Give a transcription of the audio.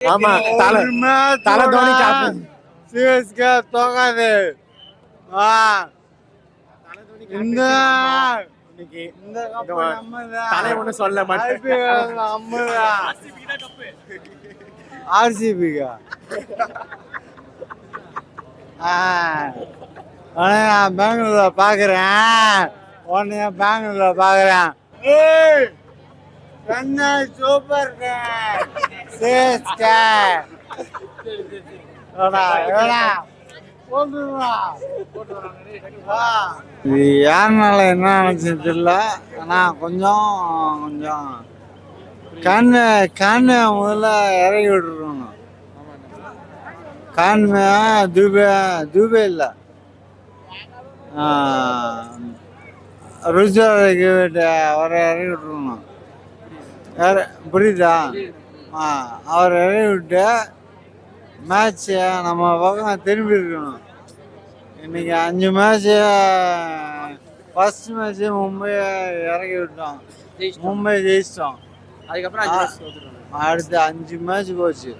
ஆமா தலை Dhoni captain. CSK தோக்காது. இந்த இன்னைக்கு இந்த கப் நம்மதான். தலை ஒண்ணு சொல்ல மாட்டேன். IPL நம்மதான். ஆர்சிபிக்கா நான் பெங்களூர்ல பாக்குறேன். உன்னைய பெங்களூர்ல பாக்குறேன். சென்னை சூப்பர் சிஎஸ்கே இது யாருனால என்ன நினைச்சது தெரியல. ஆனா கொஞ்சம் கொஞ்சம் கண்ணு முதல்ல இறக்கி விட்டுருக்கணும். கண்ணு துபே இல்லை ருஜாவுக்கு அவரை இறக்கி விட்டுருக்கணும். புரியுதா? அவர் இறக்கி விட்டு மேட்சை நம்ம பக்கம் திரும்பி இருக்கணும். இன்னைக்கு 5 மேட்ச்சு ஃபர்ஸ்ட் மேட்ச்சு மும்பை இறக்கி விட்டோம். மும்பை ஜெயிச்சிட்டோம். அதுக்கப்புறம் அடுத்து 5 மேட்ச் போச்சு.